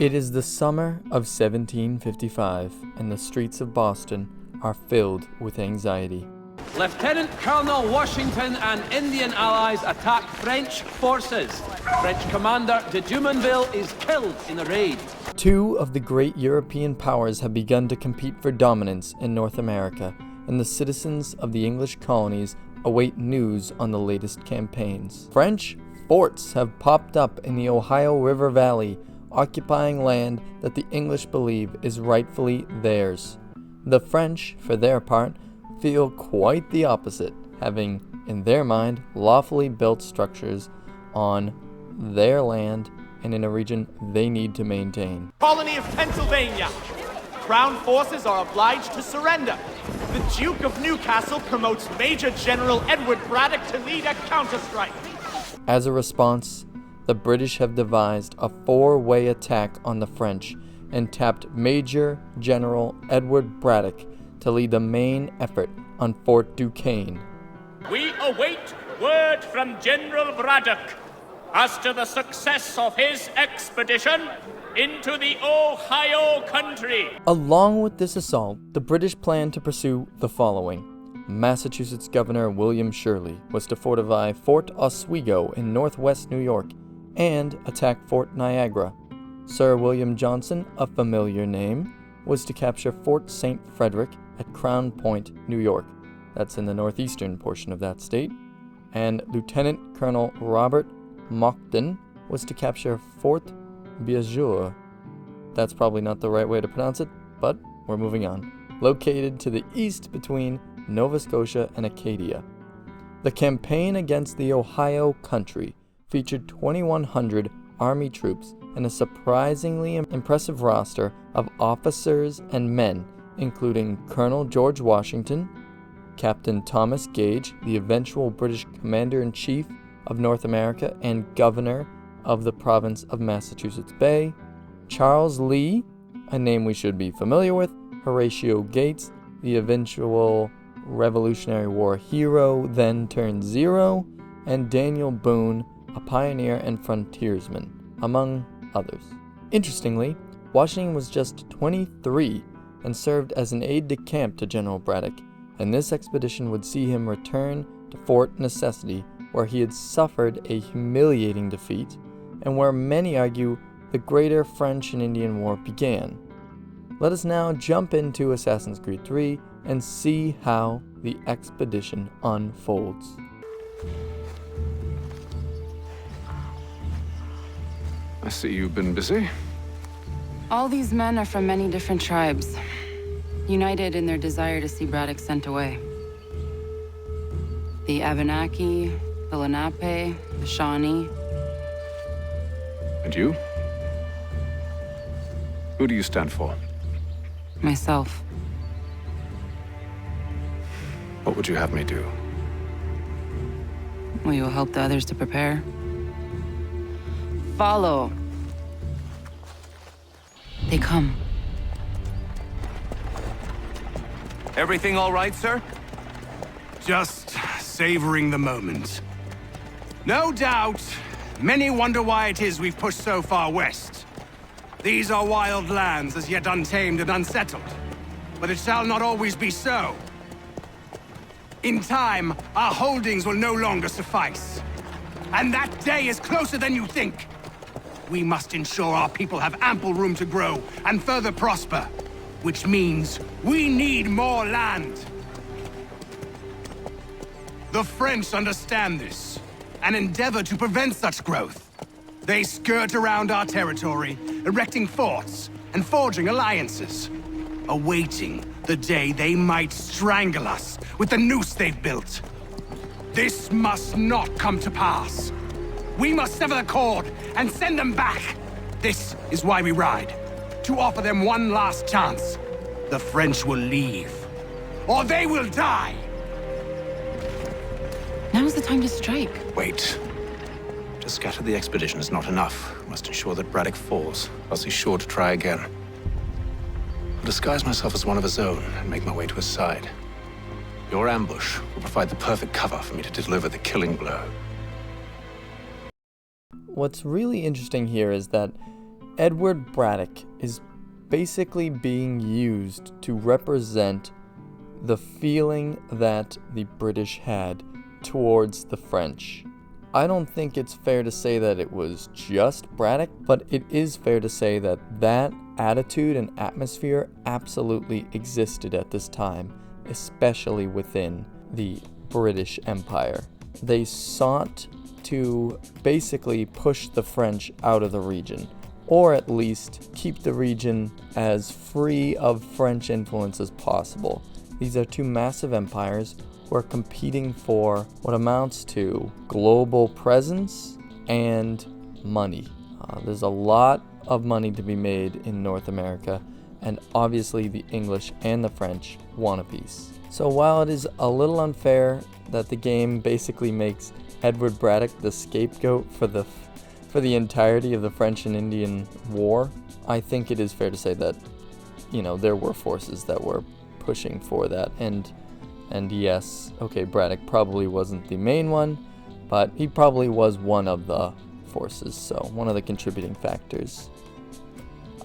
It is the summer of 1755, and the streets of Boston are filled with anxiety. Lieutenant Colonel Washington and Indian allies attack French forces. French commander de Jumonville is killed in a raid. Two of the great European powers have begun to compete for dominance in North America, and the citizens of the English colonies await news on the latest campaigns. French forts have popped up in the Ohio River Valley, occupying land that the English believe is rightfully theirs. The French, for their part, feel quite the opposite, having, in their mind, lawfully built structures on their land and in a region they need to maintain. Colony of Pennsylvania. Crown forces are obliged to surrender. The Duke of Newcastle promotes Major General Edward Braddock to lead a counterstrike. As a response, the British have devised a four-way attack on the French and tapped Major General Edward Braddock to lead the main effort on Fort Duquesne. We await word from General Braddock as to the success of his expedition into the Ohio country. Along with this assault, the British planned to pursue the following. Massachusetts Governor William Shirley was to fortify Fort Oswego in northwest New York and attack Fort Niagara. Sir William Johnson, a familiar name, was to capture Fort St. Frederick at Crown Point, New York. That's in the northeastern portion of that state. And Lieutenant Colonel Robert Monckton was to capture Fort Beauséjour. That's probably not the right way to pronounce it, but we're moving on. Located to the east between Nova Scotia and Acadia. The campaign against the Ohio country featured 2,100 Army troops and a surprisingly impressive roster of officers and men, including Colonel George Washington, Captain Thomas Gage, the eventual British Commander-in-Chief of North America and Governor of the province of Massachusetts Bay, Charles Lee, a name we should be familiar with, Horatio Gates, the eventual Revolutionary War hero then turned zero, and Daniel Boone, a pioneer and frontiersman, among others. Interestingly, Washington was just 23 and served as an aide-de-camp to General Braddock, and this expedition would see him return to Fort Necessity, where he had suffered a humiliating defeat, and where many argue the greater French and Indian War began. Let us now jump into Assassin's Creed 3 and see how the expedition unfolds. I see you've been busy. All these men are from many different tribes, united in their desire to see Braddock sent away. The Abenaki, the Lenape, the Shawnee. And you? Who do you stand for? Myself. What would you have me do? Will you help the others to prepare? Follow. They come. Everything all right, sir? Just savoring the moment. No doubt, many wonder why it is we've pushed so far west. These are wild lands, as yet untamed and unsettled. But it shall not always be so. In time, our holdings will no longer suffice. And that day is closer than you think. We must ensure our people have ample room to grow and further prosper. Which means we need more land. The French understand this, and endeavor to prevent such growth. They skirt around our territory, erecting forts and forging alliances, awaiting the day they might strangle us with the noose they've built. This must not come to pass. We must sever the cord and send them back. This is why we ride, to offer them one last chance. The French will leave, or they will die. Now's the time to strike. Wait. To scatter the expedition is not enough. We must ensure that Braddock falls, else he's sure to try again. I'll disguise myself as one of his own and make my way to his side. Your ambush will provide the perfect cover for me to deliver the killing blow. What's really interesting here is that Edward Braddock is basically being used to represent the feeling that the British had towards the French. I don't think it's fair to say that it was just Braddock, but it is fair to say that that attitude and atmosphere absolutely existed at this time, especially within the British Empire. They sought to basically push the French out of the region, or at least keep the region as free of French influence as possible. These are two massive empires who are competing for what amounts to global presence and money. There's a lot of money to be made in North America, and obviously the English and the French want a piece. So while it is a little unfair that the game basically makes Edward Braddock the scapegoat for the entirety of the French and Indian War, I think it is fair to say that, there were forces that were pushing for that, and yes, okay, Braddock probably wasn't the main one, but he probably was one of the forces, so one of the contributing factors.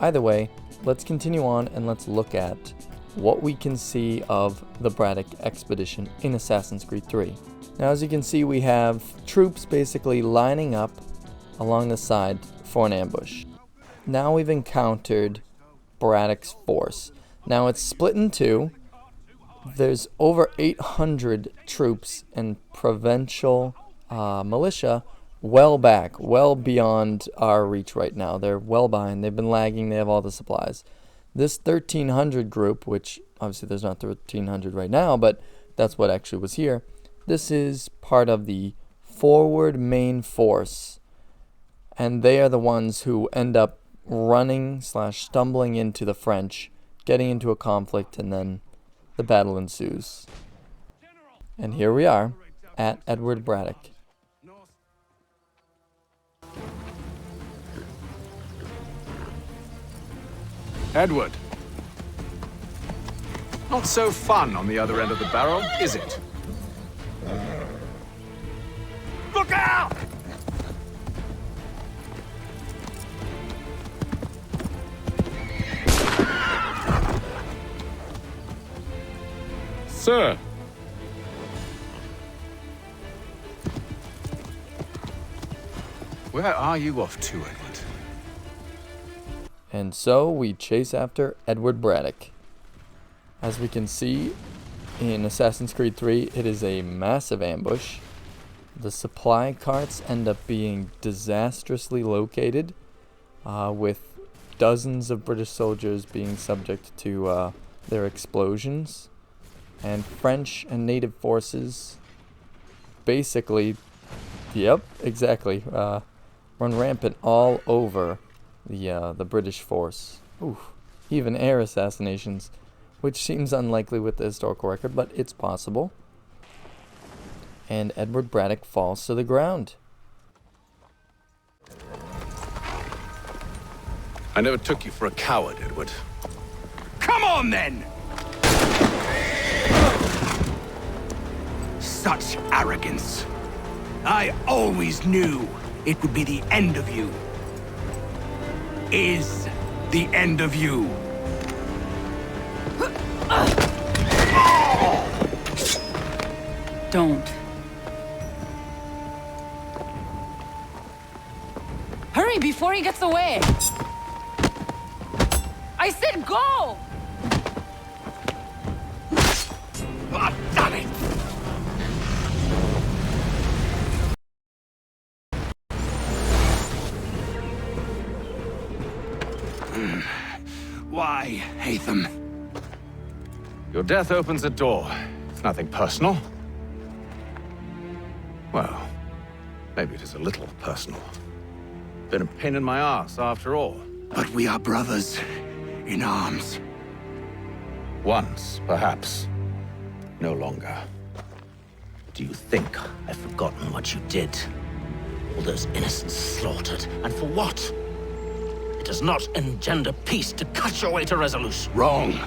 Either way, let's continue on and let's look at what we can see of the Braddock expedition in Assassin's Creed 3. Now, as you can see, we have troops basically lining up along the side for an ambush. Now we've encountered Braddock's force. Now it's split in two. There's over 800 troops and provincial militia well back, well beyond our reach right now. They're well behind. They've been lagging. They have all the supplies. This 1,300 group, which obviously there's not 1,300 right now, but that's what actually was here. This is part of the forward main force, and they are the ones who end up running/stumbling into the French, getting into a conflict, and then the battle ensues. And here we are at Edward Braddock. Edward. Not so fun on the other end of the barrel, is it? Look out! Sir. Where are you off to, Edward? And so we chase after Edward Braddock. As we can see in Assassin's Creed 3, it is a massive ambush. The supply carts end up being disastrously located, with dozens of British soldiers being subject to their explosions. And French and native forces basically, yep, exactly, run rampant all over the British force. Oof. Even air assassinations, which seems unlikely with the historical record, but it's possible. And Edward Braddock falls to the ground. I never took you for a coward, Edward. Come on, then! Such arrogance. I always knew it would be the end of you. Is the end of you. Don't. Hurry before he gets away! I said go! Ah, damn it! Why, Haythem? Your death opens a door. It's nothing personal. Well, maybe it is a little personal. Been a pain in my ass, after all. But we are brothers in arms. Once, perhaps. No longer. Do you think I've forgotten what you did? All those innocents slaughtered, and for what? It does not engender peace to cut your way to resolution. Wrong.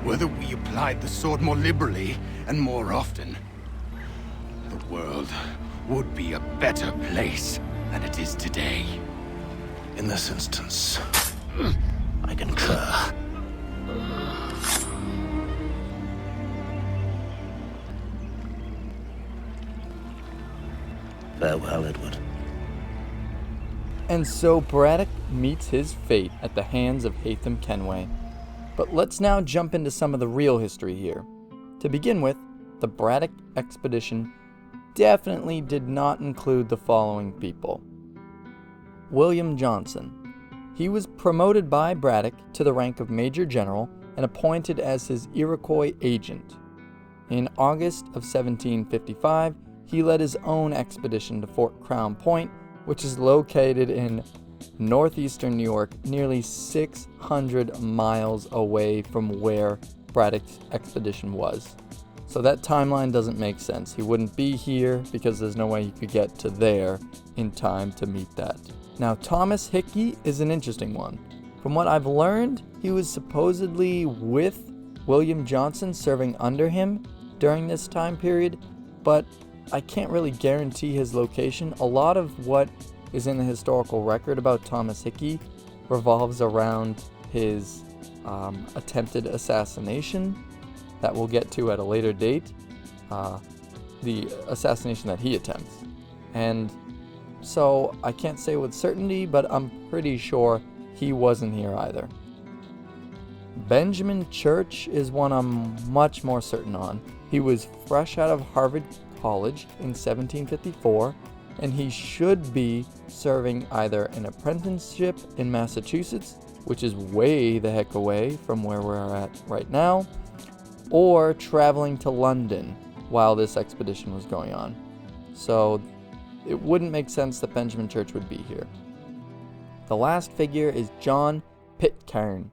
Whether we applied the sword more liberally and more often, the world would be a better place than it is today. In this instance, I concur. Farewell, Edward. And so Braddock meets his fate at the hands of Haythem Kenway. But let's now jump into some of the real history here. To begin with, the Braddock expedition definitely did not include the following people. William Johnson. He was promoted by Braddock to the rank of Major General and appointed as his Iroquois agent. In August of 1755, he led his own expedition to Fort Crown Point, which is located in northeastern New York, nearly 600 miles away from where Braddock's expedition was. So that timeline doesn't make sense. He wouldn't be here because there's no way he could get to there in time to meet that. Now, Thomas Hickey is an interesting one. From what I've learned, he was supposedly with William Johnson, serving under him during this time period, but I can't really guarantee his location. A lot of what is in the historical record about Thomas Hickey revolves around his attempted assassination that we'll get to at a later date, the assassination that he attempts. And so I can't say with certainty, but I'm pretty sure he wasn't here either. Benjamin Church is one I'm much more certain on. He was fresh out of Harvard College in 1754, and he should be serving either an apprenticeship in Massachusetts, which is way the heck away from where we're at right now, or traveling to London while this expedition was going on. So it wouldn't make sense that Benjamin Church would be here. The last figure is John Pitcairn,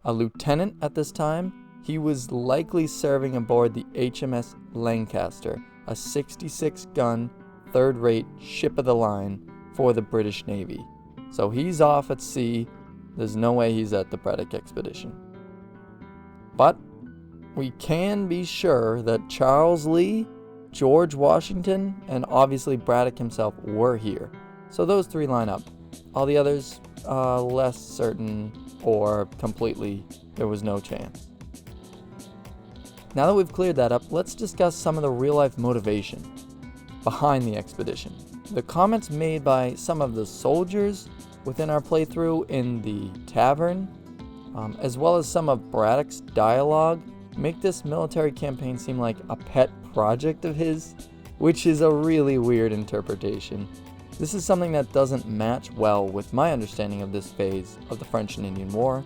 a lieutenant at this time. He was likely serving aboard the HMS Lancaster, a 66-gun, third-rate ship of the line for the British Navy. So he's off at sea. There's no way he's at the Braddock expedition. But we can be sure that Charles Lee, George Washington, and obviously Braddock himself were here. So those three line up. All the others, less certain, or completely, there was no chance. Now that we've cleared that up, let's discuss some of the real-life motivation behind the expedition. The comments made by some of the soldiers within our playthrough in the tavern, as well as some of Braddock's dialogue, make this military campaign seem like a pet project of his, which is a really weird interpretation. This is something that doesn't match well with my understanding of this phase of the French and Indian War.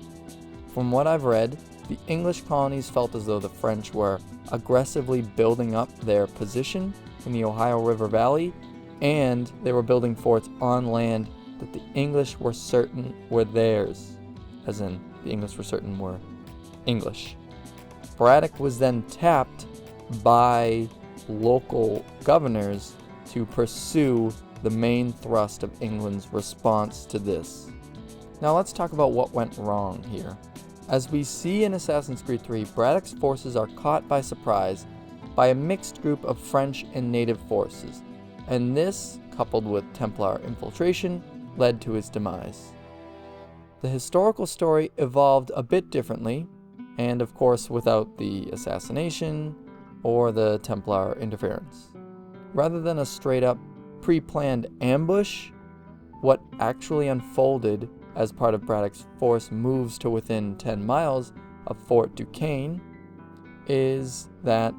From what I've read, the English colonies felt as though the French were aggressively building up their position in the Ohio River Valley, and they were building forts on land that the English were certain were theirs, as in the English were certain were English. Braddock was then tapped by local governors to pursue the main thrust of England's response to this. Now let's talk about what went wrong here. As we see in Assassin's Creed 3, Braddock's forces are caught by surprise by a mixed group of French and native forces, and this, coupled with Templar infiltration, led to his demise. The historical story evolved a bit differently, and of course without the assassination or the Templar interference. Rather than a straight-up pre-planned ambush, what actually unfolded as part of Braddock's force moves to within 10 miles of Fort Duquesne is that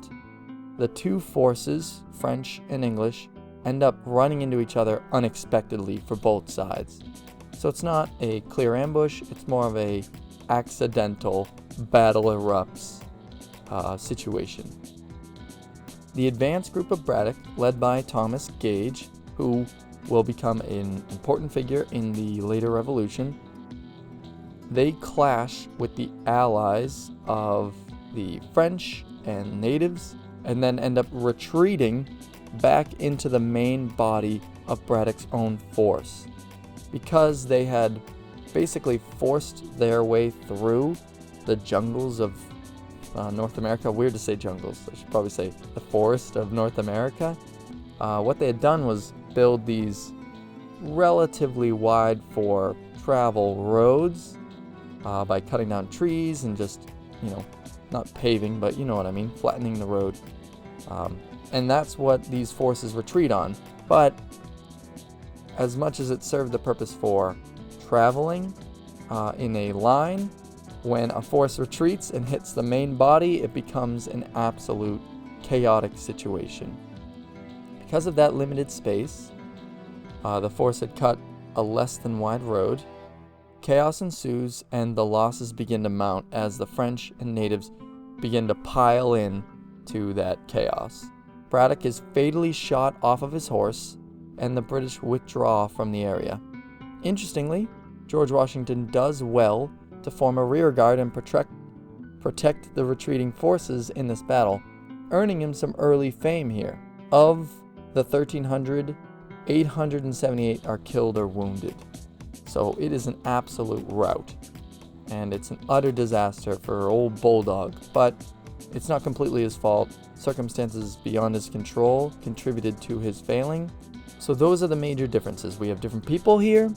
the two forces, French and English, end up running into each other unexpectedly for both sides. So it's not a clear ambush, it's more of a accidental battle erupts situation. The advance group of Braddock, led by Thomas Gage, who will become an important figure in the later revolution, they clash with the allies of the French and natives, and then end up retreating back into the main body of Braddock's own force, because they had basically forced their way through the jungles of North America. Weird to say jungles, I should probably say the forest of North America. What they had done was build these relatively wide for travel roads by cutting down trees and just, not paving, but you know what I mean, flattening the road. And that's what these forces retreat on. But as much as it served the purpose for traveling in a line, when a force retreats and hits the main body, it becomes an absolute chaotic situation. Because of that limited space, the force had cut a less than wide road. Chaos ensues and the losses begin to mount as the French and natives begin to pile in to that chaos. Braddock is fatally shot off of his horse and the British withdraw from the area. Interestingly, George Washington does well to form a rearguard and protect the retreating forces in this battle, earning him some early fame here. Of the 1,300, 878 are killed or wounded. So it is an absolute rout, and it's an utter disaster for old Bulldog, but it's not completely his fault. Circumstances beyond his control contributed to his failing. So those are the major differences. We have different people here,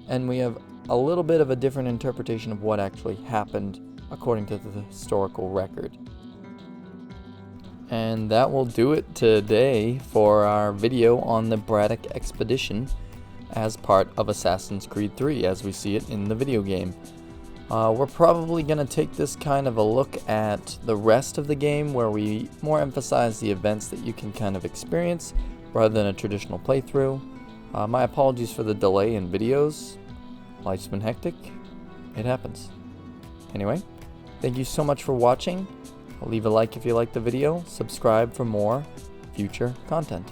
and we have a little bit of a different interpretation of what actually happened according to the historical record. And that will do it today for our video on the Braddock expedition as part of Assassin's Creed 3 as we see it in the video game. We're probably going to take this kind of a look at the rest of the game where we more emphasize the events that you can kind of experience rather than a traditional playthrough. My apologies for the delay in videos. Life's been hectic. It happens. Anyway, thank you so much for watching. Leave a like if you liked the video. Subscribe for more future content.